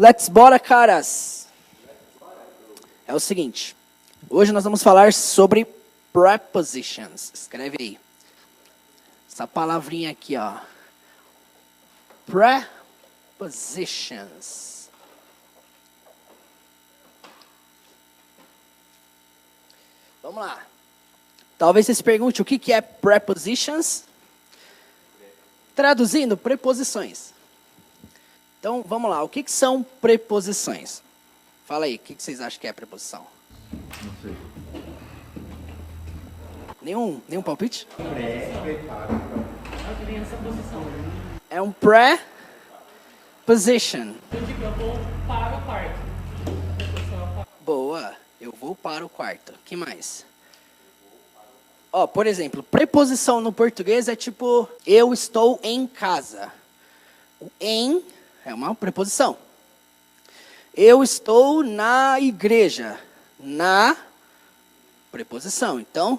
Let's bora, caras! É o seguinte, hoje nós vamos falar sobre prepositions. Escreve aí. Essa palavrinha aqui, ó. Prepositions. Vamos lá. Talvez você se pergunte o que é prepositions. Traduzindo, preposições. Então, vamos lá. O que são preposições? Fala aí, o que vocês acham que é preposição? Não sei. Nenhum palpite? É um preposition. Eu digo, eu vou para o quarto. Boa. Eu vou para o quarto. O que mais? Ó, por exemplo, preposição no português é tipo, eu estou em casa. O em é uma preposição. Eu estou na igreja. Na preposição. Então,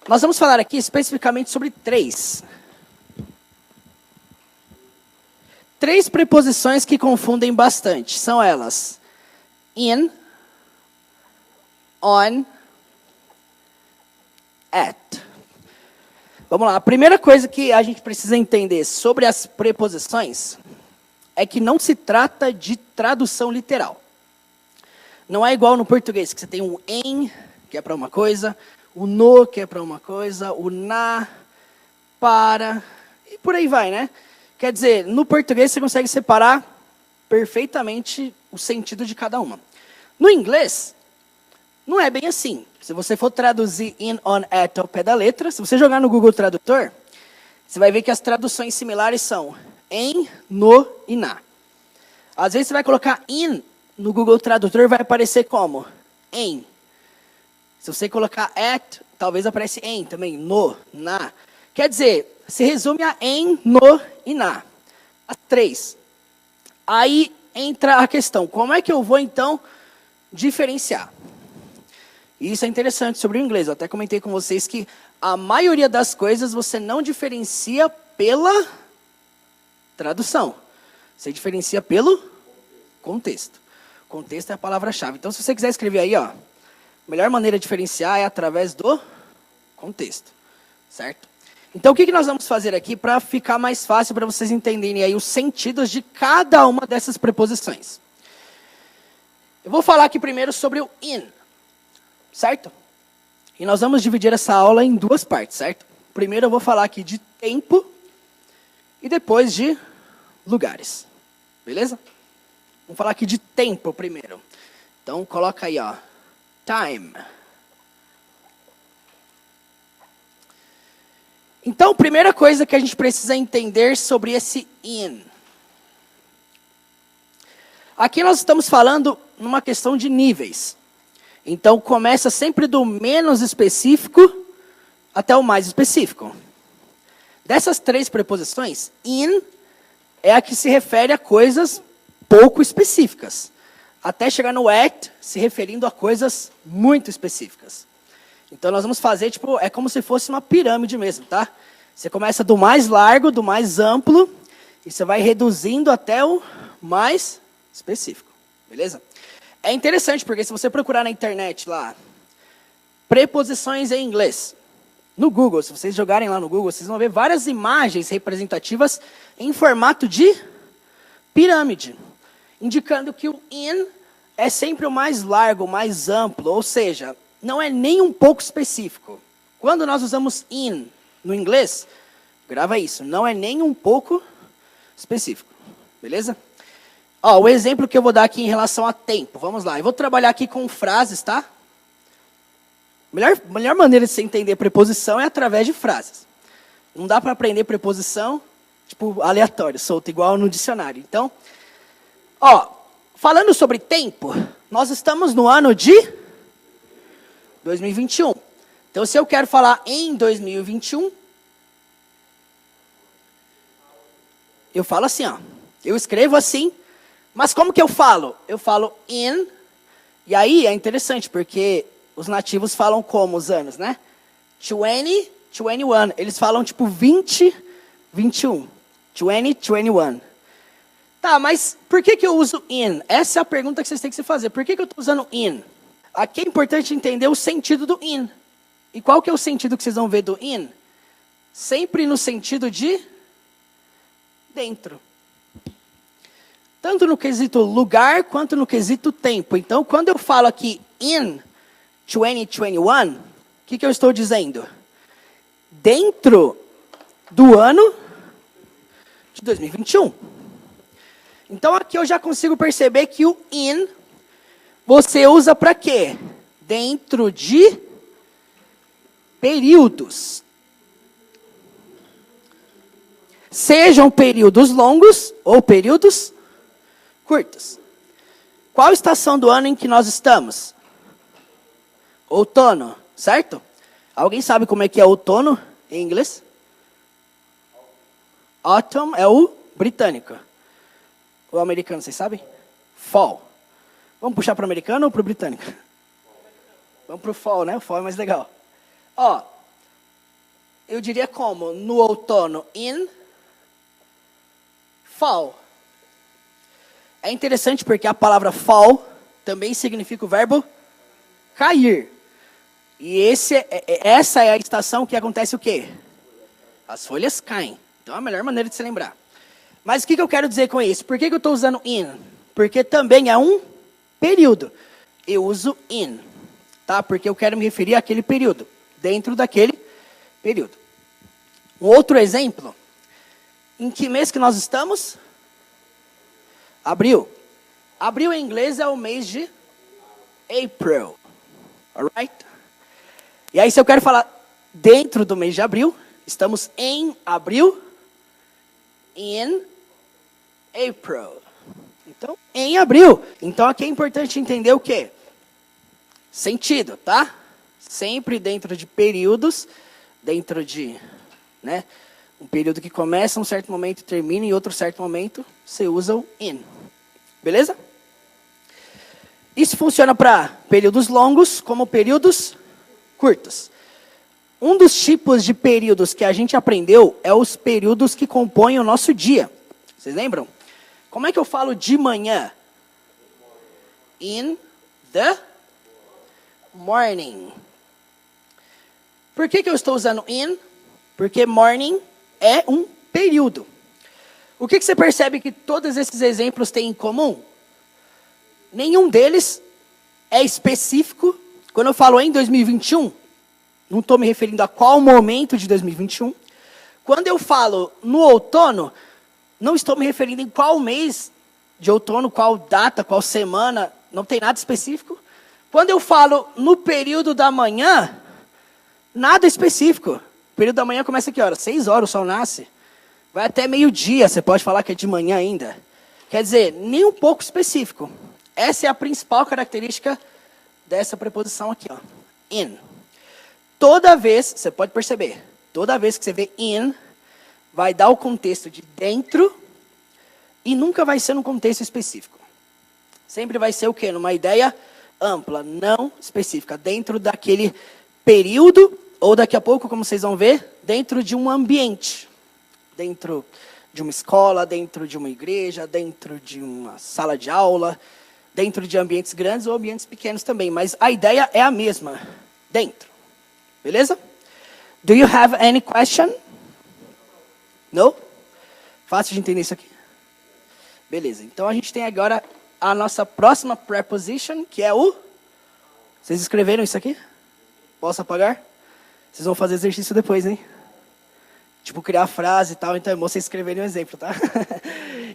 nós vamos falar aqui especificamente sobre três preposições que confundem bastante. São elas: in, on, at. Vamos lá. A primeira coisa que a gente precisa entender sobre as preposições é que não se trata de tradução literal. Não é igual no português, que você tem o em, que é para uma coisa, o no, que é para uma coisa, o na, para, e por aí vai, né? Quer dizer, no português você consegue separar perfeitamente o sentido de cada uma. No inglês, não é bem assim. Se você for traduzir in, on, at ao pé da letra, se você jogar no Google Tradutor, você vai ver que as traduções similares são em, no e na. Às vezes você vai colocar in no Google Tradutor, vai aparecer como? Em. Se você colocar at, talvez apareça em também, no, na. Quer dizer, se resume a em, no e na. As três. Aí entra a questão, como é que eu vou então diferenciar? E isso é interessante sobre o inglês. Eu até comentei com vocês que a maioria das coisas você não diferencia pela tradução. Você diferencia pelo contexto. Contexto é a palavra-chave. Então, se você quiser escrever aí, ó, a melhor maneira de diferenciar é através do contexto. Certo? Então, o que nós vamos fazer aqui para ficar mais fácil para vocês entenderem aí os sentidos de cada uma dessas preposições? Eu vou falar aqui primeiro sobre o in. Certo? E nós vamos dividir essa aula em duas partes, certo? Primeiro eu vou falar aqui de tempo e depois de lugares. Beleza? Vamos falar aqui de tempo primeiro. Então coloca aí, ó, time. Então, primeira coisa que a gente precisa entender sobre esse in. Aqui nós estamos falando numa questão de níveis. Então, começa sempre do menos específico até o mais específico. Dessas três preposições, in é a que se refere a coisas pouco específicas, até chegar no at, se referindo a coisas muito específicas. Então, nós vamos fazer, tipo, é como se fosse uma pirâmide mesmo, tá? Você começa do mais largo, do mais amplo, e você vai reduzindo até o mais específico, beleza? É interessante, porque se você procurar na internet lá, preposições em inglês, no Google, se vocês jogarem lá no Google, vocês vão ver várias imagens representativas em formato de pirâmide, indicando que o in é sempre o mais largo, o mais amplo, ou seja, não é nem um pouco específico. Quando nós usamos in no inglês, grava isso, não é nem um pouco específico, beleza? Ó, o exemplo que eu vou dar aqui em relação a tempo, vamos lá. Eu vou trabalhar aqui com frases, tá? Melhor maneira de você entender preposição é através de frases. Não dá para aprender preposição, tipo, aleatório, solto, igual no dicionário. Então, ó, falando sobre tempo, nós estamos no ano de 2021. Então, se eu quero falar em 2021, eu falo assim, ó. Eu escrevo assim. Mas como que eu falo? Eu falo in, e aí é interessante, porque os nativos falam como os anos, né? 20, 21. Eles falam tipo 20, 21. 20, 21. Tá, mas por que eu uso in? Essa é a pergunta que vocês têm que se fazer. Por que eu estou usando in? Aqui é importante entender o sentido do in. E qual que é o sentido que vocês vão ver do in? Sempre no sentido de dentro. Tanto no quesito lugar, quanto no quesito tempo. Então, quando eu falo aqui in 2021, o que eu estou dizendo? Dentro do ano de 2021. Então, aqui eu já consigo perceber que o in você usa para quê? Dentro de períodos. Sejam períodos longos ou períodos curtos. Qual estação do ano em que nós estamos? Outono, certo? Alguém sabe como é que é outono em inglês? Autumn é o britânico. O americano, vocês sabem? Fall. Vamos puxar para o americano ou para o britânico? Vamos para o fall, né? O fall é mais legal. Ó, eu diria como? No outono, in fall. É interessante porque a palavra fall também significa o verbo cair. E essa é a estação que acontece o quê? As folhas caem. Então é a melhor maneira de se lembrar. Mas o que eu quero dizer com isso? Por que eu estou usando in? Porque também é um período. Eu uso in, tá? Porque eu quero me referir àquele período. Dentro daquele período. Um outro exemplo. Em que mês que nós estamos? Abril. Abril em inglês é o mês de April. Alright? E aí se eu quero falar dentro do mês de abril, estamos em abril, in April. Então, em abril. Então aqui é importante entender o quê? Sentido, tá? Sempre dentro de períodos, dentro de, né, um período que começa um certo momento e termina em outro certo momento, você usa o in. Beleza? Isso funciona para períodos longos como períodos curtos. Um dos tipos de períodos que a gente aprendeu é os períodos que compõem o nosso dia. Vocês lembram? Como é que eu falo de manhã? In the morning. Por que eu estou usando in? Porque morning é um período. O que você percebe que todos esses exemplos têm em comum? Nenhum deles é específico. Quando eu falo em 2021, não estou me referindo a qual momento de 2021. Quando eu falo no outono, não estou me referindo em qual mês de outono, qual data, qual semana, não tem nada específico. Quando eu falo no período da manhã, nada específico. O período da manhã começa a que hora? 6 horas, o sol nasce. Vai até meio-dia, você pode falar que é de manhã ainda. Quer dizer, nem um pouco específico. Essa é a principal característica dessa preposição aqui, ó. In. Toda vez, você pode perceber, toda vez que você vê in, vai dar o contexto de dentro e nunca vai ser num contexto específico. Sempre vai ser o quê? Numa ideia ampla, não específica. Dentro daquele período, ou daqui a pouco, como vocês vão ver, dentro de um ambiente. Dentro de uma escola, dentro de uma igreja, dentro de uma sala de aula, dentro de ambientes grandes ou ambientes pequenos também. Mas a ideia é a mesma, dentro. Beleza? Do you have any question? No? Fácil de entender isso aqui? Beleza, então a gente tem agora a nossa próxima preposition, que é o... Vocês escreveram isso aqui? Posso apagar? Vocês vão fazer exercício depois, hein? Tipo, criar frase e tal, então é bom vocês escreverem um exemplo, tá?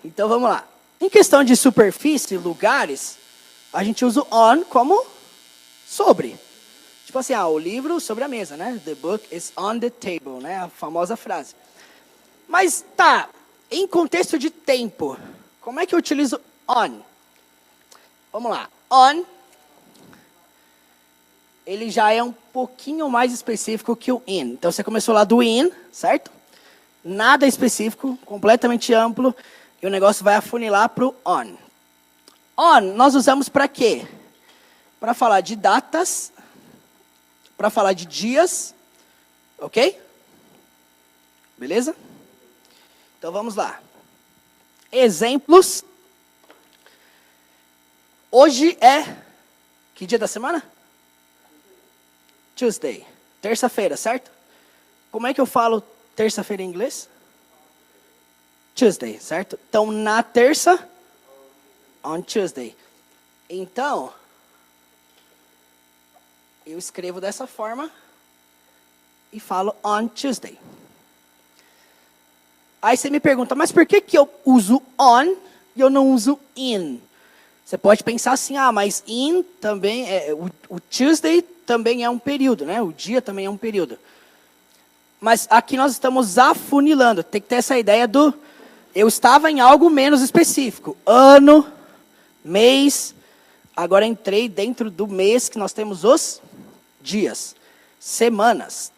Então, vamos lá. Em questão de superfície, lugares, a gente usa o on como sobre. Tipo assim, o livro sobre a mesa, né? The book is on the table, né? A famosa frase. Mas, tá, em contexto de tempo, como é que eu utilizo on? Vamos lá. On, ele já é um pouquinho mais específico que o in. Então, você começou lá do in, certo? Nada específico, completamente amplo, e o negócio vai afunilar para o on. On, nós usamos para quê? Para falar de datas, para falar de dias, ok? Beleza? Então, vamos lá. Exemplos Hoje é... Que dia da semana? Tuesday. Terça-feira, certo? Como é que eu falo terça-feira em inglês? Tuesday, certo? Então, na terça, on Tuesday. Então, eu escrevo dessa forma e falo on Tuesday. Aí você me pergunta, mas por que eu uso on e eu não uso in? Você pode pensar assim, mas in também, o Tuesday também é um período, né? O dia também é um período. Mas aqui nós estamos afunilando. Tem que ter essa ideia do... Eu estava em algo menos específico. Ano, mês. Agora entrei dentro do mês que nós temos os dias. Semanas.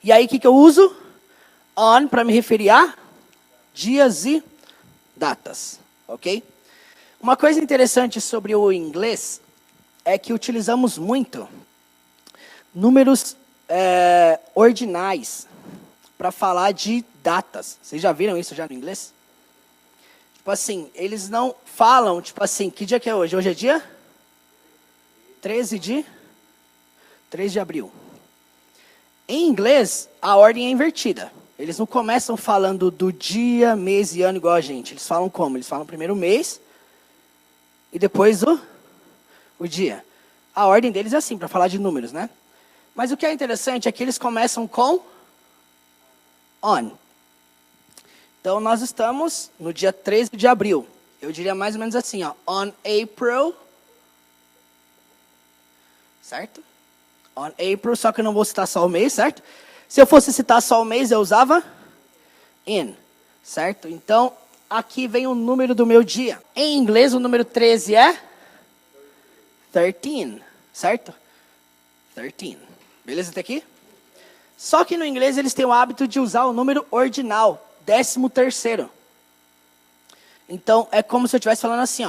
E aí o que eu uso? On para me referir a dias e datas. Ok? Uma coisa interessante sobre o inglês é que utilizamos muito números ordinais para falar de datas. Vocês já viram isso já no inglês? Tipo assim, eles não falam, tipo assim, que dia que é hoje? Hoje é dia 13 de abril. Em inglês, a ordem é invertida. Eles não começam falando do dia, mês e ano igual a gente. Eles falam como? Eles falam primeiro o mês e depois o dia. A ordem deles é assim, para falar de números, né? Mas o que é interessante é que eles começam com on. Então, nós estamos no dia 13 de abril. Eu diria mais ou menos assim, on April. Certo? On April, só que eu não vou citar só o mês, certo? Se eu fosse citar só o mês, eu usava in. Certo? Então, aqui vem o número do meu dia. Em inglês, o número 13 é 13. Certo? 13. Beleza até aqui? Só que no inglês eles têm o hábito de usar o número ordinal, 13º. Então, é como se eu estivesse falando assim,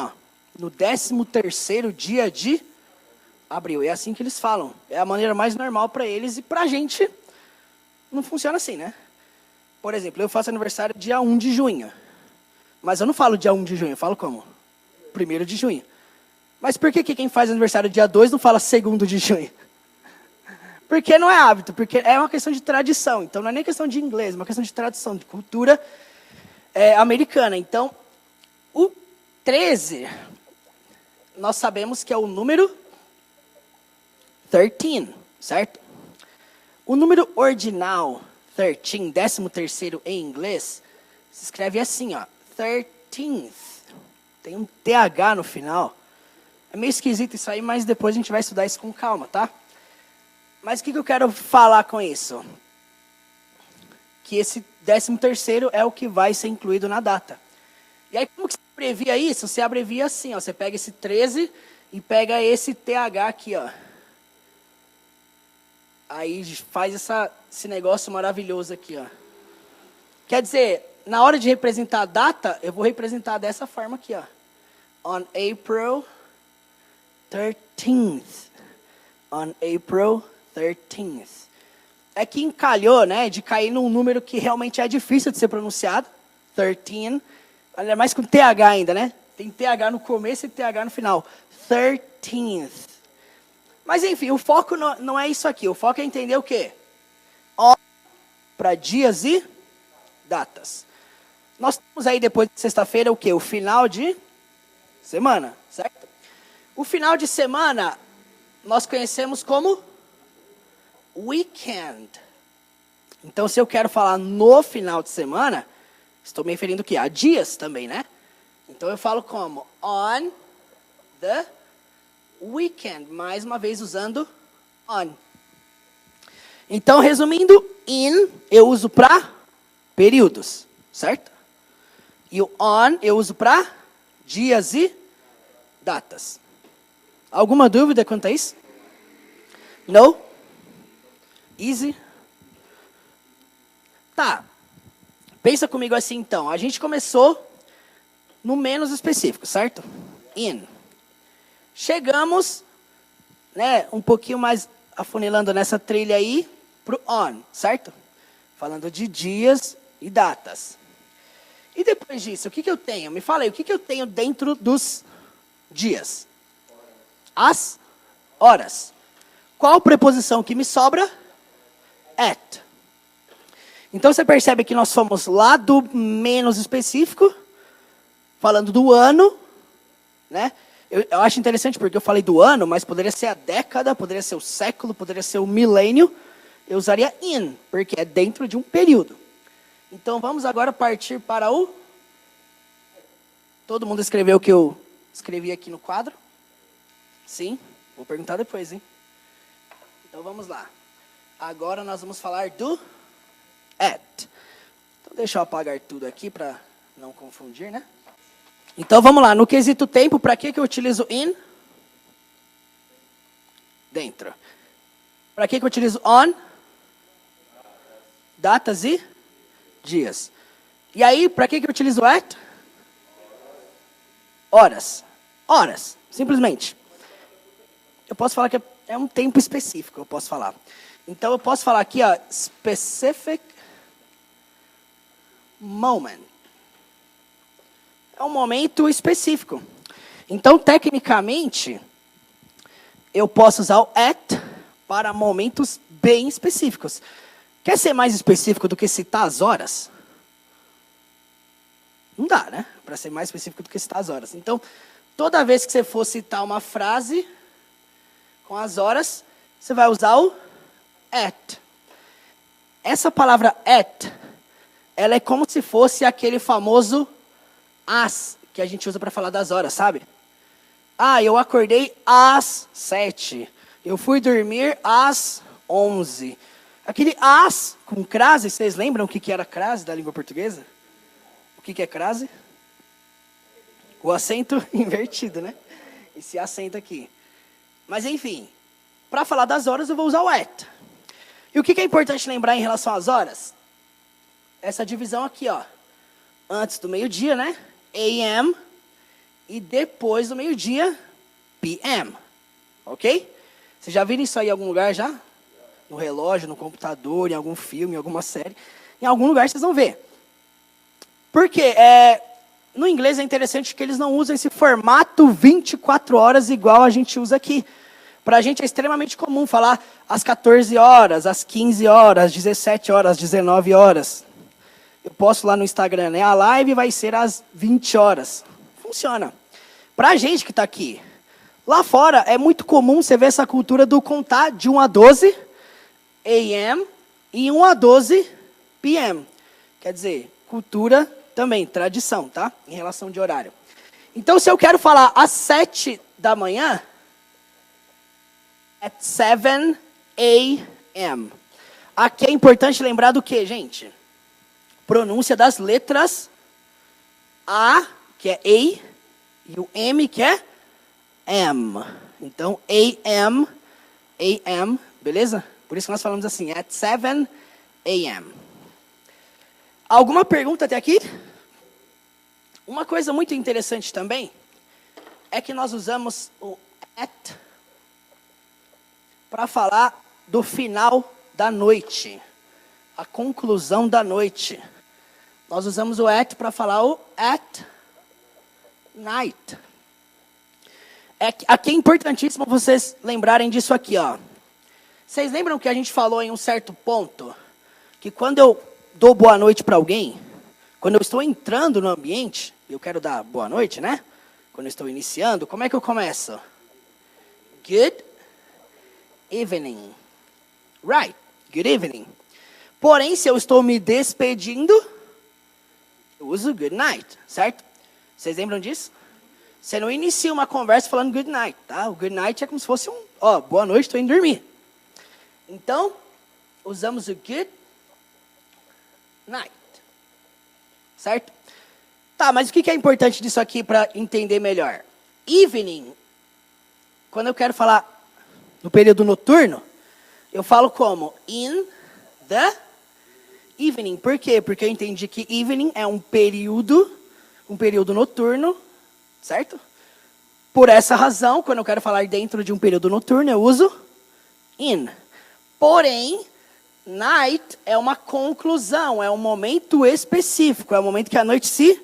no 13º dia de abril. É assim que eles falam. É a maneira mais normal para eles e para a gente não funciona assim, né? Por exemplo, eu faço aniversário dia 1 de junho. Mas eu não falo dia 1 de junho, eu falo como? 1º de junho. Mas por que quem faz aniversário dia 2 não fala 2º de junho? Porque não é hábito, porque é uma questão de tradição. Então, não é nem questão de inglês, é uma questão de tradição, de cultura americana. Então, o 13, nós sabemos que é o número 13, certo? O número ordinal, 13, 13º em inglês, se escreve assim, 13th. Tem um TH no final. É meio esquisito isso aí, mas depois a gente vai estudar isso com calma, tá? Mas o que eu quero falar com isso? Que esse 13º é o que vai ser incluído na data. E aí, como que você abrevia isso? Você abrevia assim, você pega esse 13 e pega esse TH aqui, Aí faz esse negócio maravilhoso aqui, Quer dizer, na hora de representar a data, eu vou representar dessa forma aqui, On April 13th. On April 13th. É que encalhou, né, de cair num número que realmente é difícil de ser pronunciado. 13. Olha, mais com TH ainda, né? Tem TH no começo e TH no final. 13th. Mas enfim, o foco não é isso aqui. O foco é entender o quê? Para dias e datas. Nós temos aí depois de sexta-feira o quê? O final de semana, certo? O final de semana nós conhecemos como weekend. Então, se eu quero falar no final de semana, estou me referindo o quê? A dias também, né? Então, eu falo como? On the weekend. Mais uma vez, usando on. Então, resumindo, in eu uso para períodos, certo? E o on eu uso para dias e datas. Alguma dúvida quanto a isso? No? Easy? Tá. Pensa comigo assim, então. A gente começou no menos específico, certo? In. Chegamos, né, um pouquinho mais afunilando nessa trilha aí, pro on, certo? Falando de dias e datas. E depois disso, o que eu tenho? Me fala aí, o que eu tenho dentro dos dias? As horas. Qual preposição que me sobra? At. Então você percebe que nós fomos lá do menos específico, falando do ano, né? Eu acho interessante porque eu falei do ano, mas poderia ser a década, poderia ser o século, poderia ser o milênio. Eu usaria in, porque é dentro de um período. Então vamos agora partir para o... Todo mundo escreveu o que eu escrevi aqui no quadro? Sim? Vou perguntar depois, hein? Então vamos lá. Agora nós vamos falar do at. Então deixa eu apagar tudo aqui para não confundir, né? Então vamos lá. No quesito tempo, para que eu utilizo in? Dentro. Para que eu utilizo on? Datas e dias. E aí, para que eu utilizo at? Horas. Horas. Simplesmente. Eu posso falar que é um tempo específico, eu posso falar. Então, eu posso falar aqui, ó, specific moment. É um momento específico. Então, tecnicamente, eu posso usar o at para momentos bem específicos. Quer ser mais específico do que citar as horas? Não dá, né? Para ser mais específico do que citar as horas. Então, toda vez que você for citar uma frase com as horas, você vai usar o at. Essa palavra at, ela é como se fosse aquele famoso as que a gente usa para falar das horas, sabe? Ah, eu acordei às 7. Eu fui dormir às 11. Aquele as com crase, vocês lembram o que era crase da língua portuguesa? O que é crase? O acento invertido, né? Esse acento aqui. Mas enfim, para falar das horas eu vou usar o at. E o que é importante lembrar em relação às horas? Essa divisão aqui, ó. Antes do meio-dia, né? AM. E depois do meio-dia, PM. Ok? Vocês já viram isso aí em algum lugar já? No relógio, no computador, em algum filme, em alguma série. Em algum lugar vocês vão ver. Por quê? No inglês é interessante que eles não usam esse formato 24 horas igual a gente usa aqui. Para a gente é extremamente comum falar às 14 horas, às 15 horas, às 17 horas, às 19 horas. Eu posto lá no Instagram, né? A live vai ser às 20 horas. Funciona. Para a gente que está aqui. Lá fora é muito comum você ver essa cultura do contar de 1 a 12 AM e 1 a 12 PM. Quer dizer, cultura também, tradição, tá? Em relação de horário. Então, se eu quero falar às 7 da manhã, at 7 a.m. Aqui é importante lembrar do que, gente? Pronúncia das letras A, que é A, e o M, que é M. Então, AM, beleza? Por isso que nós falamos assim, at 7 a.m. Alguma pergunta até aqui? Uma coisa muito interessante também é que nós usamos o at para falar do final da noite, a conclusão da noite. Nós usamos o at para falar o at night. Aqui é importantíssimo vocês lembrarem disso aqui, ó. Vocês lembram que a gente falou em um certo ponto que quando eu dou boa noite para alguém, quando eu estou entrando no ambiente, eu quero dar boa noite, né? Quando eu estou iniciando, como é que eu começo? Good evening. Right, good evening. Porém, se eu estou me despedindo, eu uso good night, certo? Vocês lembram disso? Você não inicia uma conversa falando good night, tá? O good night é como se fosse boa noite, estou indo dormir. Então, usamos o good night. Certo? Tá, mas o que é importante disso aqui para entender melhor? Evening, quando eu quero falar no período noturno, eu falo como? In the evening. Por quê? Porque eu entendi que evening é um período noturno, certo? Por essa razão, quando eu quero falar dentro de um período noturno, eu uso in. Porém, night é uma conclusão, é um momento específico, é o momento que a noite se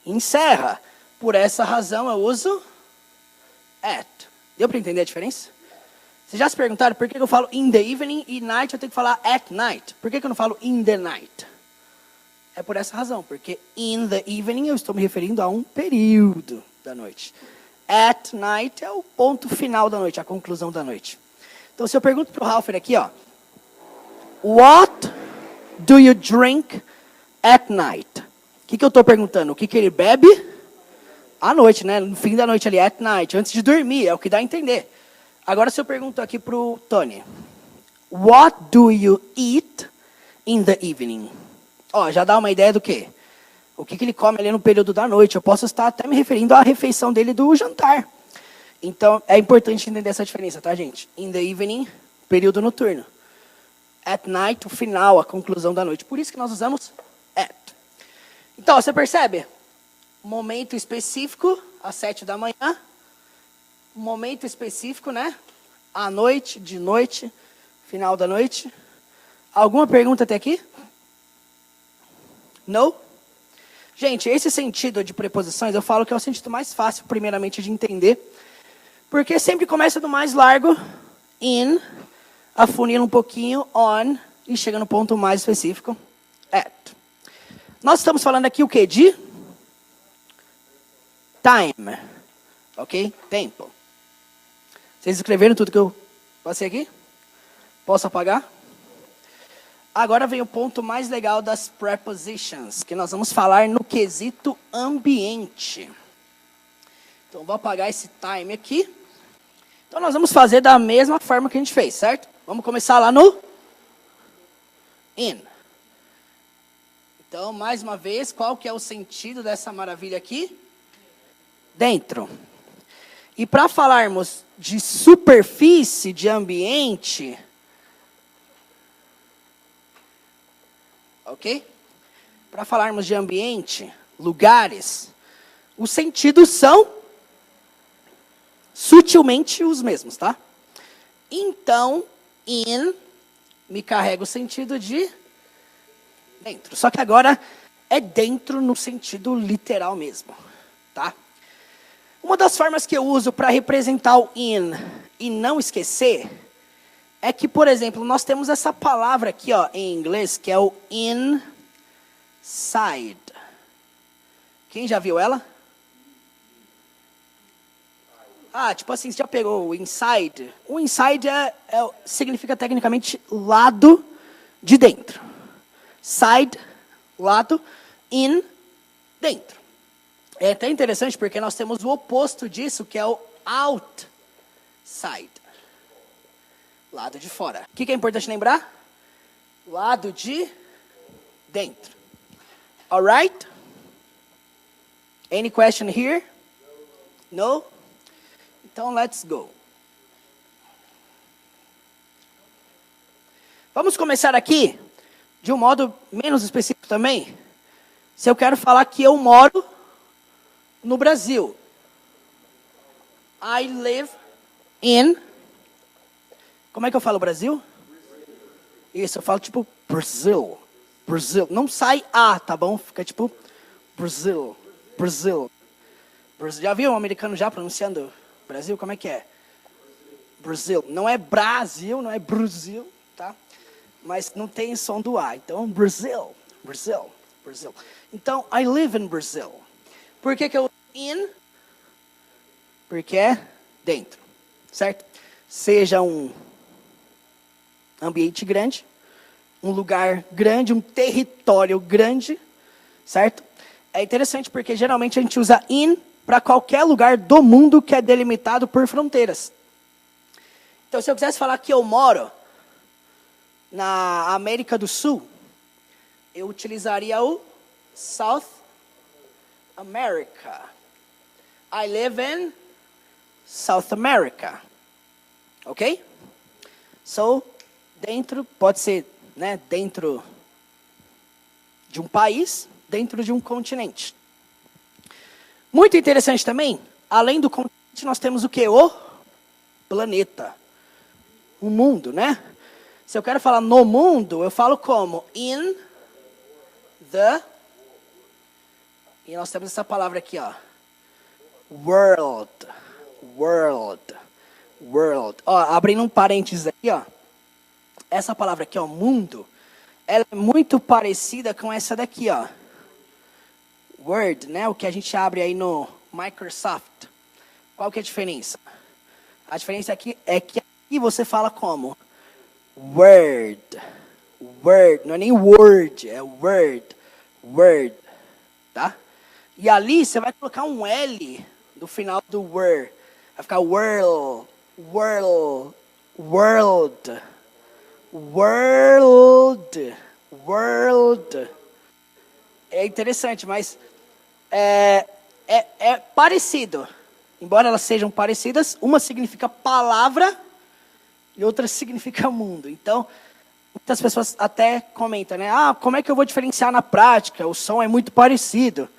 encerra. Por essa razão eu uso at. Deu para entender a diferença? Vocês já se perguntaram por que eu falo in the evening e night eu tenho que falar at night? Por que eu não falo in the night? É por essa razão, porque in the evening eu estou me referindo a um período da noite. At night é o ponto final da noite, a conclusão da noite. Então, se eu pergunto para o Ralfer aqui, ó, what do you drink at night? O que eu estou perguntando? O que ele bebe à noite, né? No fim da noite ali, at night, antes de dormir, é o que dá a entender. Agora, se eu pergunto aqui para o Tony, what do you eat in the evening? Ó, já dá uma ideia do quê? O que ele come ali no período da noite. Eu posso estar até me referindo à refeição dele do jantar. Então, é importante entender essa diferença, tá, gente? In the evening, período noturno. At night, o final, a conclusão da noite. Por isso que nós usamos at. Então, você percebe? Momento específico, às 7 da manhã. Momento específico, né? À noite, de noite, final da noite. Alguma pergunta até aqui? Não? Gente, esse sentido de preposições, eu falo que é o sentido mais fácil, primeiramente, de entender. Porque sempre começa do mais largo, in, afunila um pouquinho, on, e chega no ponto mais específico, at. Nós estamos falando aqui o quê? De time. Ok? Tempo. Vocês escreveram tudo que eu passei aqui? Posso apagar? Agora vem o ponto mais legal das prepositions, que nós vamos falar no quesito ambiente. Então, vou apagar esse time aqui. Então, nós vamos fazer da mesma forma que a gente fez, certo? Vamos começar lá no in. Então, mais uma vez, qual que é o sentido dessa maravilha aqui? Dentro. E para falarmos de superfície, de ambiente, ok? Para falarmos de ambiente, lugares, os sentidos são sutilmente os mesmos, tá? Então, in me carrega o sentido de dentro. Só que agora é dentro no sentido literal mesmo, tá? Uma das formas que eu uso para representar o in e não esquecer é que, por exemplo, nós temos essa palavra aqui, ó, em inglês, que é o inside. Quem já viu ela? Ah, tipo assim, você já pegou o inside? O inside significa tecnicamente lado de dentro. Side, lado, in, dentro. É até interessante porque nós temos o oposto disso, que é o outside. Lado de fora. O que é importante lembrar? Lado de dentro. Alright? Any question here? No? Então, let's go. Vamos começar aqui, de um modo menos específico também. Se eu quero falar que eu moro no Brasil. I live in... Como é que eu falo Brasil? Isso, eu falo tipo Brasil. Brasil. Não sai A, tá bom? Fica tipo Brasil. Brasil. Já viu um americano já pronunciando Brasil? Como é que é? Brasil. Não é Brasil, não é Brasil, tá? Mas não tem som do A. Então, Brasil. Brasil. Brasil. Então, I live in Brazil. Por que eu in? Porque é dentro. Certo? Seja um ambiente grande, um lugar grande, um território grande, certo? É interessante porque geralmente a gente usa in para qualquer lugar do mundo que é delimitado por fronteiras. Então, se eu quisesse falar que eu moro na América do Sul, eu utilizaria o South America. I live in South America. Ok? So, dentro, pode ser, né, dentro de um país, dentro de um continente. Muito interessante também, além do continente, nós temos o quê? O planeta. O mundo, né? Se eu quero falar no mundo, eu falo como? In the... E nós temos essa palavra aqui, ó. World. World. World. Ó, abrindo um parênteses aqui, ó. Essa palavra aqui, ó, mundo, ela é muito parecida com essa daqui, ó. Word, né? O que a gente abre aí no Microsoft. Qual que é a diferença? A diferença aqui é que aqui você fala como? Word. Word. Não é nem word, é word. Word. Tá? E ali você vai colocar um L no final do word. Vai ficar world. World. World. World. World. É interessante, mas é parecido. Embora elas sejam parecidas, uma significa palavra e outra significa mundo. Então, muitas pessoas até comentam, né? Ah, como é que eu vou diferenciar na prática? O som é muito parecido.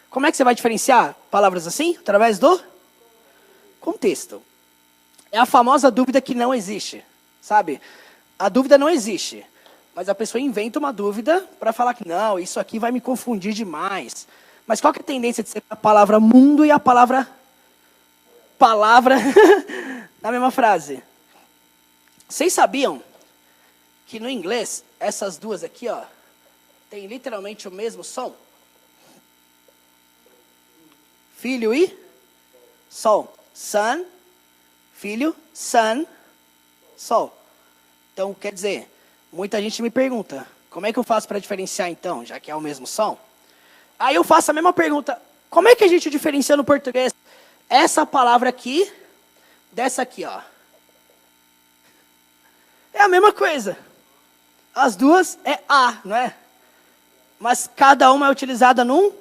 Como é que você vai diferenciar palavras assim? Através do contexto. É a famosa dúvida que não existe, sabe? A dúvida não existe, mas a pessoa inventa uma dúvida para falar que não, isso aqui vai me confundir demais. Mas qual que é a tendência de ser a palavra mundo e a palavra na mesma frase? Vocês sabiam que no inglês, essas duas aqui, ó, tem literalmente o mesmo som? Filho e sol. Sun, filho, sun, sol. Então, quer dizer, muita gente me pergunta, como é que eu faço para diferenciar então, já que é o mesmo som? Aí eu faço a mesma pergunta, como é que a gente diferencia no português essa palavra aqui dessa aqui, ó? É a mesma coisa. As duas é A, não é? Mas cada uma é utilizada num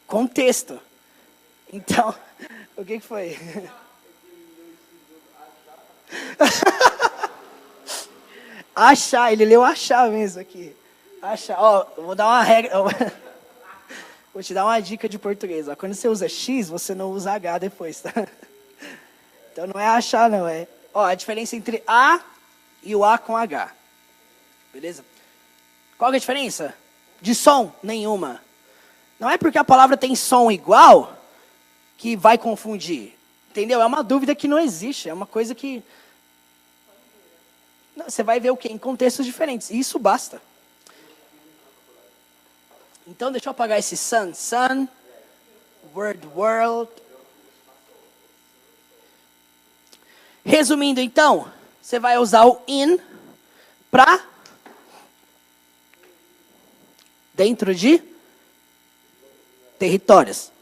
contexto. Então, o que foi? Achar, ele leu achar mesmo aqui. Achar, ó, eu vou dar uma regra, vou te dar uma dica de português. Ó. Quando você usa X, você não usa H depois, tá? Então não é achar, não, é. Ó, a diferença entre A e o A com H. Beleza? Qual que é a diferença? De som? Nenhuma. Não é porque a palavra tem som igual que vai confundir. Entendeu? É uma dúvida que não existe. É uma coisa que... Você vai ver o quê? Em contextos diferentes. E isso basta. Então, deixa eu apagar esse sun. Sun. Word, world. Resumindo, então, você vai usar o in para dentro de territórios.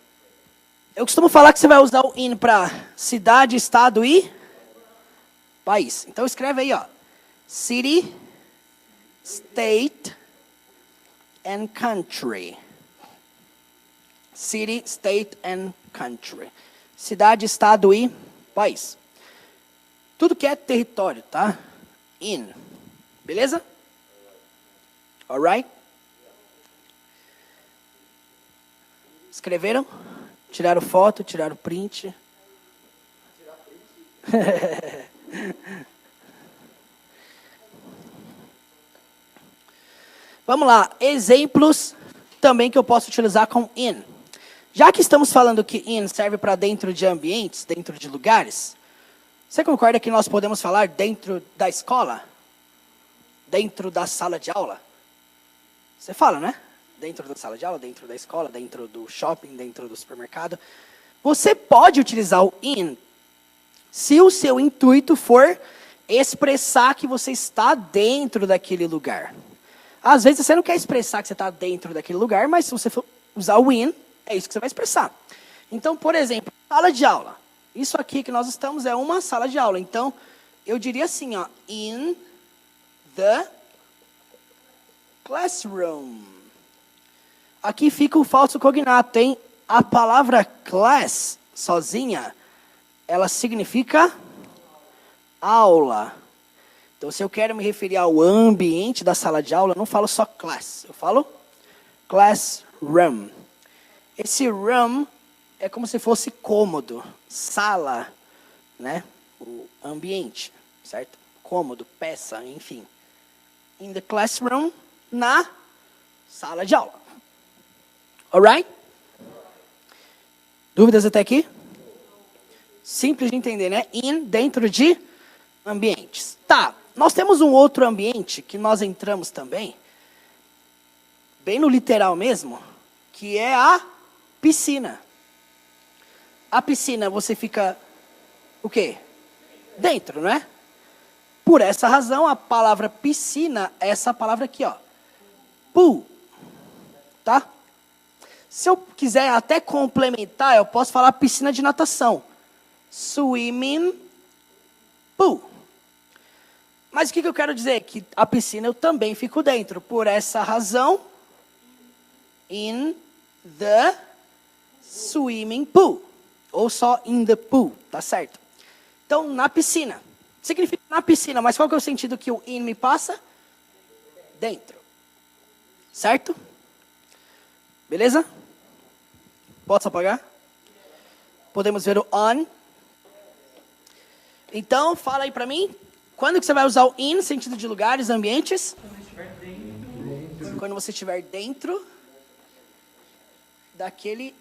Eu costumo falar que você vai usar o in para cidade, estado e país. Então, escreve aí, ó. City, state, and country. City, state, and country. Cidade, estado e país. Tudo que é território, tá? In. Beleza? Alright? Escreveram? Tiraram foto, tiraram print? Vamos lá, exemplos também que eu posso utilizar com in. Já que estamos falando que in serve para dentro de ambientes, dentro de lugares, você concorda que nós podemos falar dentro da escola? Dentro da sala de aula? Você fala, né? Dentro da sala de aula, dentro da escola, dentro do shopping, dentro do supermercado. Você pode utilizar o in se o seu intuito for expressar que você está dentro daquele lugar. Às vezes você não quer expressar que você está dentro daquele lugar, mas se você for usar o in, é isso que você vai expressar. Então, por exemplo, sala de aula. Isso aqui que nós estamos é uma sala de aula. Então, eu diria assim, ó, in the classroom. Aqui fica o falso cognato, hein? A palavra class, sozinha, ela significa aula. Então, se eu quero me referir ao ambiente da sala de aula, eu não falo só class, eu falo classroom. Esse room é como se fosse cômodo, sala, né? O ambiente, certo? Cômodo, peça, enfim. In the classroom, na sala de aula. Alright? Dúvidas até aqui? Simples de entender, né? In, dentro de ambientes. Tá, nós temos um outro ambiente que nós entramos também, bem no literal mesmo, que é a piscina. A piscina você fica, o quê? Dentro, não é? Por essa razão, a palavra piscina é essa palavra aqui, ó. Pool. Tá? Se eu quiser até complementar, eu posso falar piscina de natação. Swimming pool. Mas o que eu quero dizer? Que a piscina eu também fico dentro. Por essa razão, in the swimming pool. Ou só in the pool, tá certo? Então, na piscina. Significa na piscina, mas qual que é o sentido que o in me passa? Dentro. Certo? Beleza? Posso apagar? Podemos ver o on. Então, fala aí pra mim. Quando que você vai usar o in, sentido de lugares, ambientes? Quando você estiver dentro daquele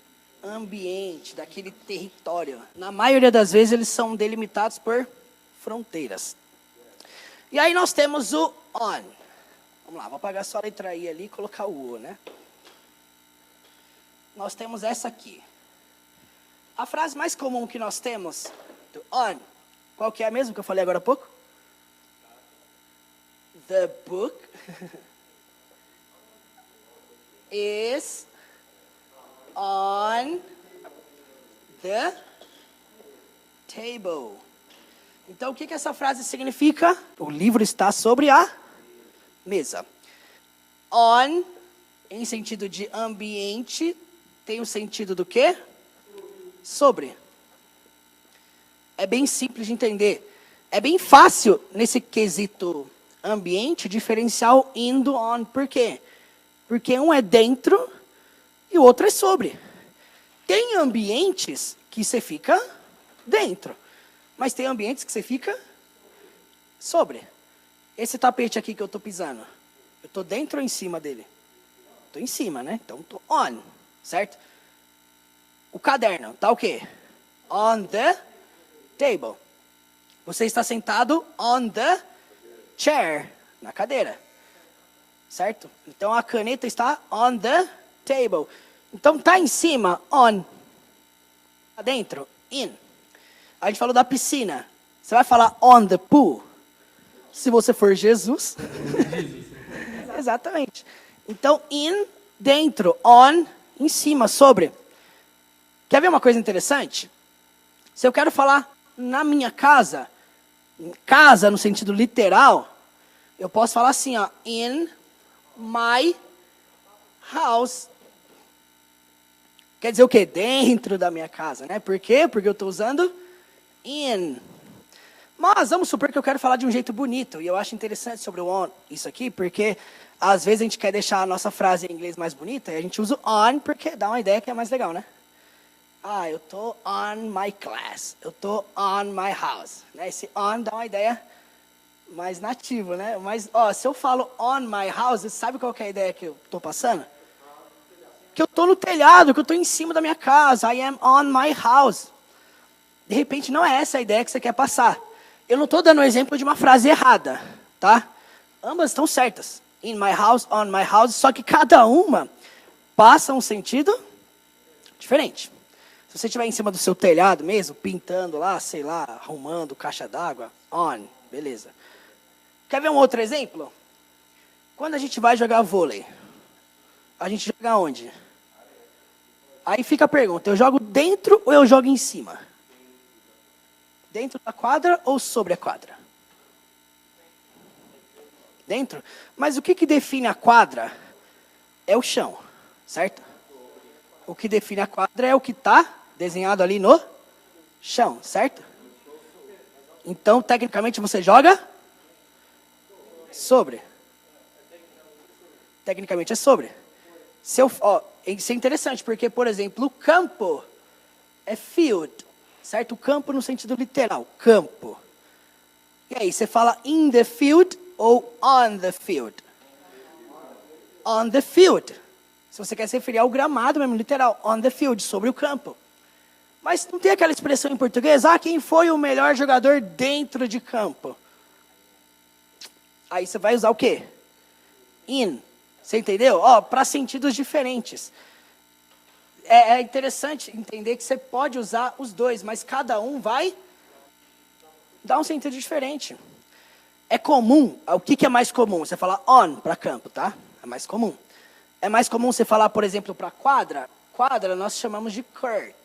ambiente, daquele território. Na maioria das vezes, eles são delimitados por fronteiras. E aí nós temos o on. Vamos lá, vou apagar só a letra I ali e colocar o O, né? Nós temos essa aqui. A frase mais comum que nós temos do on, qual que é a mesma que eu falei agora há pouco? The book is on the table. Então, o que essa frase significa? O livro está sobre a mesa. On, em sentido de ambiente, tem o sentido do quê? Sobre. É bem simples de entender. É bem fácil, nesse quesito ambiente, diferenciar o in do on. Por quê? Porque um é dentro e o outro é sobre. Tem ambientes que você fica dentro, mas tem ambientes que você fica sobre. Esse tapete aqui que eu estou pisando, eu estou dentro ou em cima dele? Estou em cima, né? Então estou on, certo? O caderno, tá o quê? On the table. Você está sentado on the chair, na cadeira. Certo? Então a caneta está on the table. Então tá em cima, on. Tá dentro, in. A gente falou da piscina. Você vai falar on the pool? Se você for Jesus. Exatamente. Então, in, dentro, on, em cima, sobre. Quer ver uma coisa interessante? Se eu quero falar na minha casa, casa no sentido literal, eu posso falar assim, ó, in my house. Quer dizer o quê? Dentro da minha casa, né? Por quê? Porque eu estou usando in. Mas vamos supor que eu quero falar de um jeito bonito. E eu acho interessante sobre o on isso aqui, porque às vezes a gente quer deixar a nossa frase em inglês mais bonita e a gente usa o on porque dá uma ideia que é mais legal, né? Ah, eu tô on my class. Eu tô on my house. Né? Esse on dá uma ideia mais nativa, né? Mas, ó, se eu falo on my house, sabe qual que é a ideia que eu tô passando? Que eu tô no telhado, que eu tô em cima da minha casa. I am on my house. De repente, não é essa a ideia que você quer passar. Eu não tô dando um exemplo de uma frase errada, tá? Ambas estão certas. In my house, on my house, só que cada uma passa um sentido diferente. Se você estiver em cima do seu telhado mesmo, pintando lá, sei lá, arrumando caixa d'água, on, beleza. Quer ver um outro exemplo? Quando a gente vai jogar vôlei, a gente joga onde? Aí fica a pergunta, eu jogo dentro ou eu jogo em cima? Dentro da quadra ou sobre a quadra? Dentro? Mas o que define a quadra é o chão, certo? O que define a quadra é o que está desenhado ali no chão, certo? Então, tecnicamente, você joga sobre. Tecnicamente é sobre. Isso é interessante, porque, por exemplo, o campo é field, certo? O campo no sentido literal, campo. E aí, você fala in the field ou on the field? On the field. Se você quer se referir ao gramado mesmo, literal, on the field, sobre o campo. Mas não tem aquela expressão em português, quem foi o melhor jogador dentro de campo? Aí você vai usar o quê? In. Você entendeu? Para sentidos diferentes. É interessante entender que você pode usar os dois, mas cada um vai dar um sentido diferente. É comum, o que é mais comum? Você falar on para campo, tá? É mais comum. É mais comum você falar, por exemplo, para quadra. Quadra nós chamamos de court.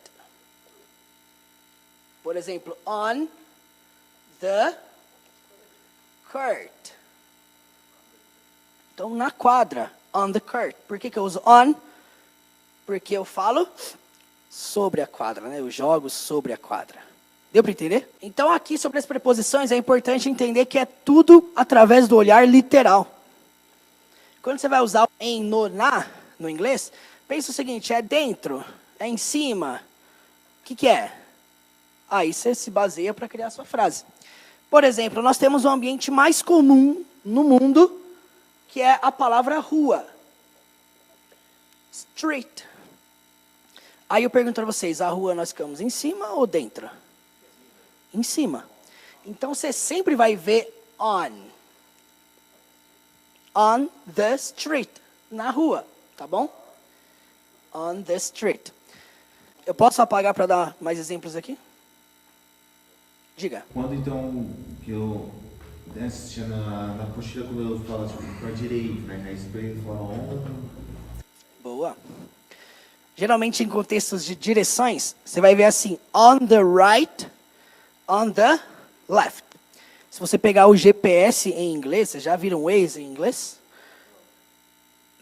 Por exemplo, on the court. Então, na quadra, on the court. Por que eu uso on? Porque eu falo sobre a quadra, né? Eu jogo sobre a quadra. Deu para entender? Então, aqui sobre as preposições, é importante entender que é tudo através do olhar literal. Quando você vai usar em, na, no inglês, pensa o seguinte, é dentro, é em cima. O que é? Aí você se baseia para criar a sua frase. Por exemplo, nós temos o ambiente mais comum no mundo, que é a palavra rua. Street. Aí eu pergunto para vocês, a rua nós ficamos em cima ou dentro? Em cima. Então você sempre vai ver on. On the street. Na rua, tá bom? On the street. Eu posso apagar para dar mais exemplos aqui? Diga. Quando então que eu assistia na apostila, quando eu falo tipo, para a direita, né? Na esquerda eu falo on. Boa. Geralmente em contextos de direções, você vai ver assim, on the right, on the left. Se você pegar o GPS em inglês, vocês já viram Waze em inglês?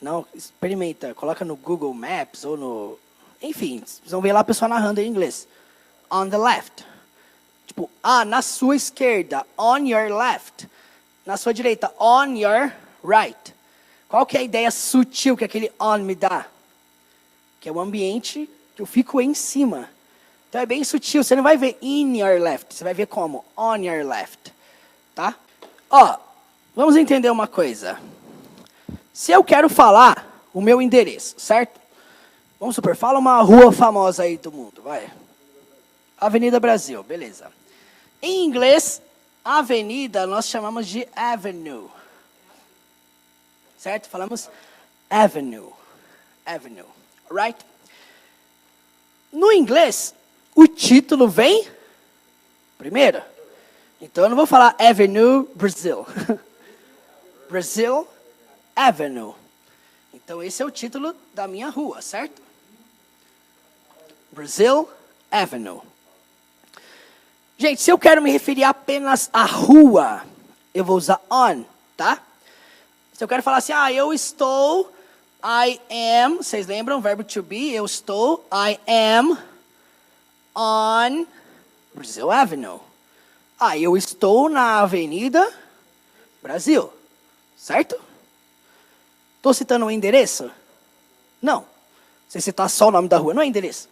Não? Experimenta, coloca no Google Maps ou no... Enfim, vocês vão ver lá a pessoa narrando em inglês. On the left. Tipo, na sua esquerda, on your left. Na sua direita, on your right. Qual que é a ideia sutil que aquele on me dá? Que é o ambiente que eu fico em cima. Então é bem sutil, você não vai ver in your left, você vai ver como? On your left. Tá? Vamos entender uma coisa. Se eu quero falar o meu endereço, certo? Vamos supor, fala uma rua famosa aí do mundo, vai. Avenida Brasil, beleza. Em inglês, avenida nós chamamos de avenue. Certo? Falamos avenue. Avenue. Right? No inglês, o título vem primeiro. Então eu não vou falar Avenue Brasil. Brasil Avenue. Então esse é o título da minha rua, certo? Brasil Avenue. Gente, se eu quero me referir apenas à rua, eu vou usar on, tá? Se eu quero falar assim, eu estou, I am, vocês lembram, verbo to be, eu estou, I am on Brasil Avenue. Eu estou na Avenida Brasil, certo? Estou citando um endereço? Não. Se citar só o nome da rua, não é endereço.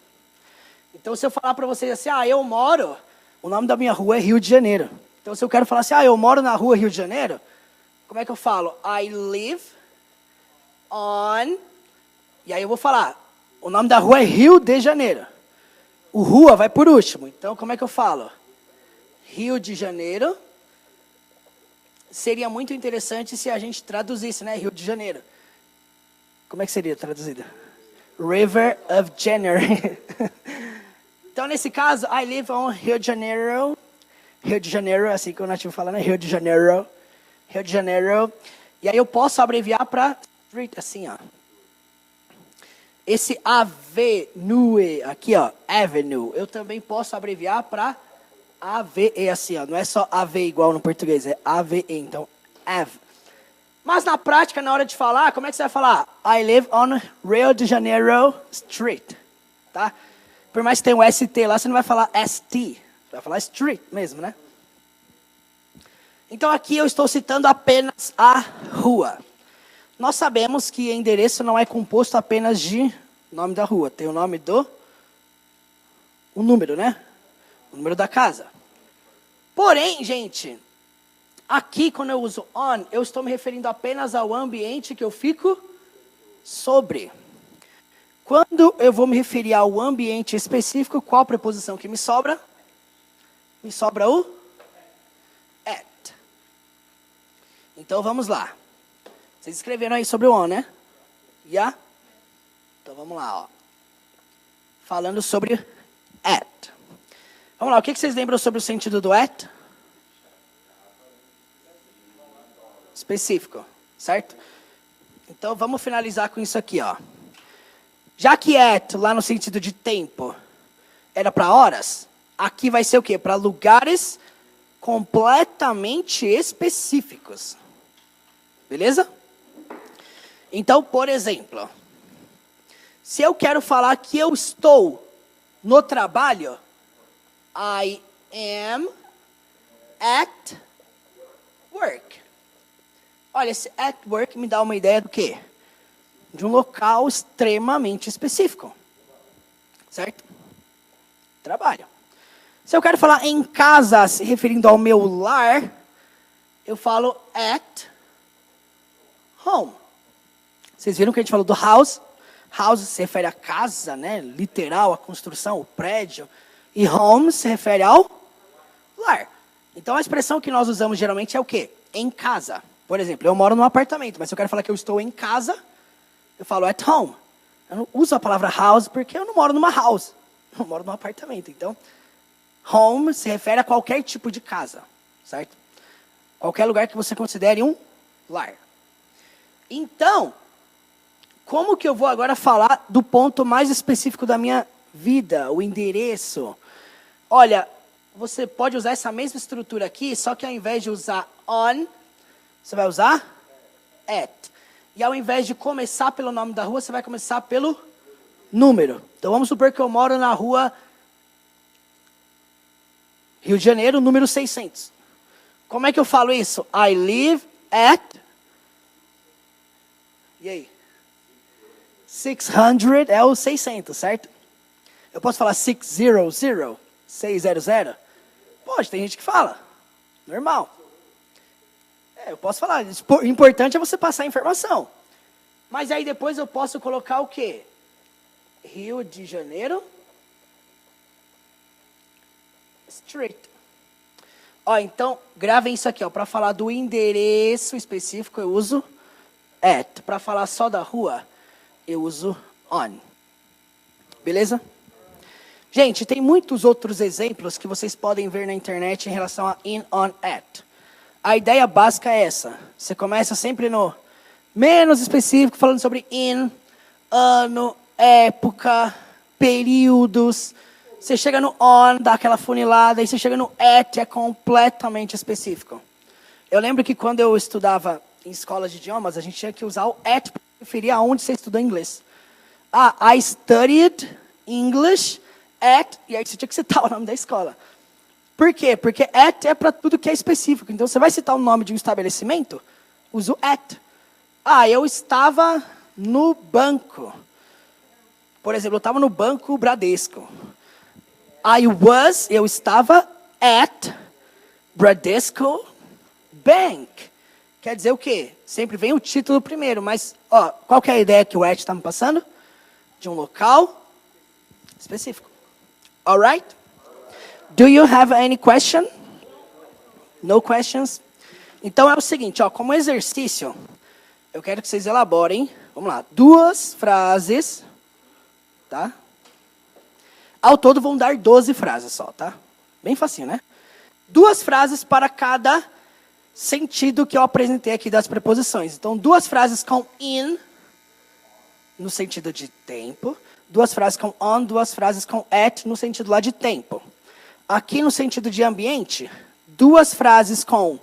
Então, se eu falar para vocês assim, eu moro, o nome da minha rua é Rio de Janeiro. Então, se eu quero falar assim, eu moro na rua Rio de Janeiro, como é que eu falo? I live on... E aí eu vou falar, o nome da rua é Rio de Janeiro. O rua vai por último. Então, como é que eu falo? Rio de Janeiro. Seria muito interessante se a gente traduzisse, né? Rio de Janeiro. Como é que seria traduzido? River of January. Então, nesse caso, I live on Rio de Janeiro. Rio de Janeiro, assim que o nativo fala, né? Rio de Janeiro. Rio de Janeiro. E aí eu posso abreviar para street, assim, Esse avenue aqui, avenue, eu também posso abreviar para AVE, assim, Não é só AV igual no português, é AVE, então, AV. Mas na prática, na hora de falar, como é que você vai falar? I live on Rio de Janeiro Street, tá? Por mais que tenha um ST lá, você não vai falar ST, você vai falar street mesmo, né? Então aqui eu estou citando apenas a rua. Nós sabemos que endereço não é composto apenas de nome da rua. Tem o nome o número, né? O número da casa. Porém, gente, aqui quando eu uso on, eu estou me referindo apenas ao ambiente que eu fico sobre. Quando eu vou me referir ao ambiente específico, qual preposição que me sobra? Me sobra o at. Então vamos lá. Vocês escreveram aí sobre o on, né? Yeah? Então vamos lá, ó. Falando sobre at. Vamos lá, o que vocês lembram sobre o sentido do at? Específico, certo? Então vamos finalizar com isso aqui, ó. Já que at, lá no sentido de tempo, era para horas, aqui vai ser o quê? Para lugares completamente específicos. Beleza? Então, por exemplo, se eu quero falar que eu estou no trabalho, I am at work. Olha, esse at work me dá uma ideia do quê? De um local extremamente específico. Certo? Trabalho. Se eu quero falar em casa, se referindo ao meu lar, eu falo at home. Vocês viram que a gente falou do house? House se refere à casa, né? Literal, a construção, o prédio. E home se refere ao lar. Então a expressão que nós usamos geralmente é o quê? Em casa. Por exemplo, eu moro num apartamento, mas se eu quero falar que eu estou em casa, eu falo at home. Eu não uso a palavra house porque eu não moro numa house. Eu moro num apartamento. Então, home se refere a qualquer tipo de casa, certo? Qualquer lugar que você considere um lar. Então, como que eu vou agora falar do ponto mais específico da minha vida, o endereço? Olha, você pode usar essa mesma estrutura aqui, só que ao invés de usar on, você vai usar at. E ao invés de começar pelo nome da rua, você vai começar pelo número. Então vamos supor que eu moro na rua Rio de Janeiro, número 600. Como é que eu falo isso? I live at... E aí? 600 é o 600, certo? Eu posso falar 600, 600? Pode, tem gente que fala. Normal. Eu posso falar. O importante é você passar a informação. Mas aí depois eu posso colocar o quê? Rio de Janeiro Street. Ó, então, gravem isso aqui, ó. Para falar do endereço específico, eu uso at. Para falar só da rua, eu uso on. Beleza? Gente, tem muitos outros exemplos que vocês podem ver na internet em relação a in, on, at. A ideia básica é essa. Você começa sempre no menos específico, falando sobre in, ano, época, períodos. Você chega no on, dá aquela funilada, e você chega no at, é completamente específico. Eu lembro que quando eu estudava em escolas de idiomas, a gente tinha que usar o at para referir aonde você estudou inglês. Ah, I studied English at, e aí você tinha que citar o nome da escola. Por quê? Porque at é para tudo que é específico. Então, você vai citar o nome de um estabelecimento, usa o at. Ah, eu estava no banco. Por exemplo, eu estava no banco Bradesco. Eu estava at Bradesco Bank. Quer dizer o quê? Sempre vem o título primeiro, mas ó, qual que é a ideia que o at está me passando? De um local específico. Alright? Do you have any question? No questions? Então é o seguinte, ó, como exercício, eu quero que vocês elaborem, vamos lá, 2 frases, tá? Ao todo vão dar 12 frases só, tá? Bem facinho, né? 2 frases para cada sentido que eu apresentei aqui das preposições. Então, 2 frases com in, no sentido de tempo. 2 frases com on, 2 frases com at, no sentido lá de tempo. Aqui no sentido de ambiente, 2 frases com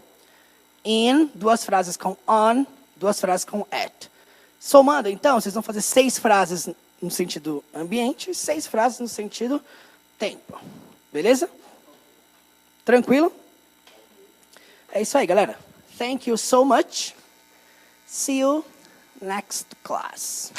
in, 2 frases com on, 2 frases com at. Somando, então, vocês vão fazer 6 frases no sentido ambiente e 6 frases no sentido tempo. Beleza? Tranquilo? É isso aí, galera. Thank you so much. See you next class.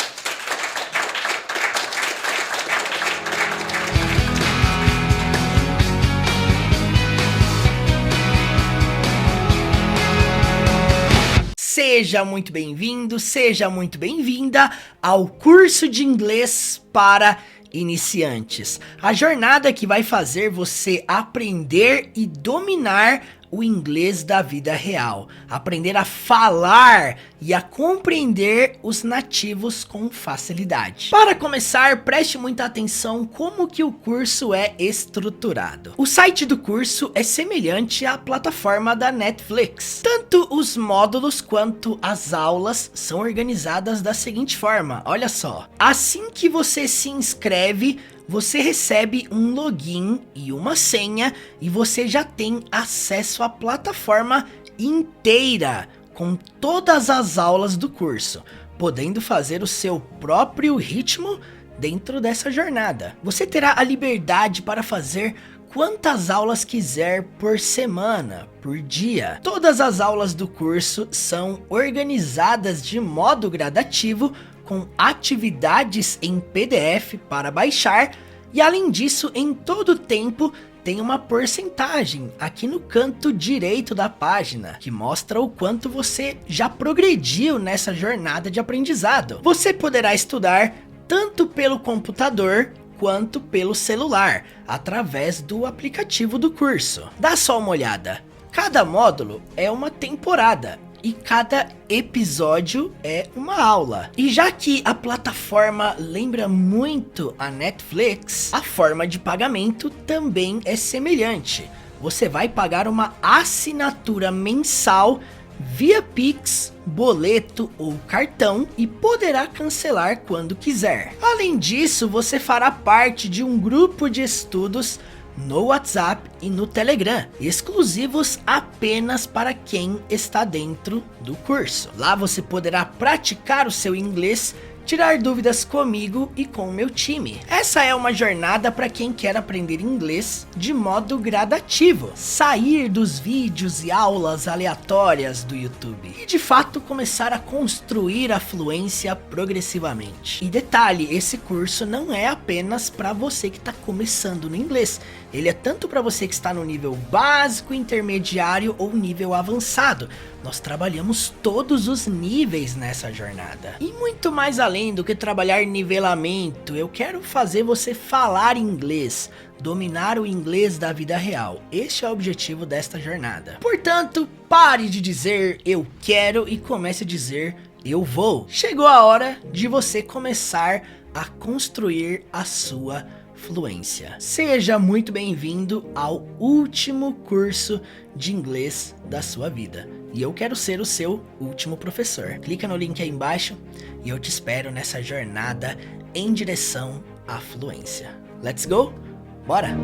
Seja muito bem-vindo, seja muito bem-vinda ao curso de inglês para iniciantes. A jornada que vai fazer você aprender e dominar o inglês da vida real. Aprender a falar e a compreender os nativos com facilidade. Para começar, preste muita atenção como que o curso é estruturado. O site do curso é semelhante à plataforma da Netflix. Tanto os módulos quanto as aulas são organizadas da seguinte forma, olha só. Assim que você se inscreve, você recebe um login e uma senha e você já tem acesso à plataforma inteira com todas as aulas do curso, podendo fazer o seu próprio ritmo dentro dessa jornada. Você terá a liberdade para fazer quantas aulas quiser por semana, por dia. Todas as aulas do curso são organizadas de modo gradativo, com atividades em PDF para baixar, e além disso, em todo o tempo tem uma porcentagem aqui no canto direito da página, que mostra o quanto você já progrediu nessa jornada de aprendizado. Você poderá estudar tanto pelo computador quanto pelo celular, através do aplicativo do curso. Dá só uma olhada, cada módulo é uma temporada, e cada episódio é uma aula. E já que a plataforma lembra muito a Netflix, a forma de pagamento também é semelhante. Você vai pagar uma assinatura mensal via Pix, boleto ou cartão e poderá cancelar quando quiser. Além disso, você fará parte de um grupo de estudos no WhatsApp e no Telegram, exclusivos apenas para quem está dentro do curso. Lá você poderá praticar o seu inglês, tirar dúvidas comigo e com o meu time. Essa é uma jornada para quem quer aprender inglês de modo gradativo, sair dos vídeos e aulas aleatórias do YouTube e de fato começar a construir a fluência progressivamente. E detalhe, esse curso não é apenas para você que está começando no inglês, ele é tanto para você que está no nível básico, intermediário ou nível avançado. Nós trabalhamos todos os níveis nessa jornada. E muito mais além do que trabalhar nivelamento, eu quero fazer você falar inglês, dominar o inglês da vida real. Este é o objetivo desta jornada. Portanto, pare de dizer eu quero e comece a dizer eu vou. Chegou a hora de você começar a construir a sua fluência. Seja muito bem-vindo ao último curso de inglês da sua vida. E eu quero ser o seu último professor. Clica no link aí embaixo e eu te espero nessa jornada em direção à fluência. Let's go? Bora!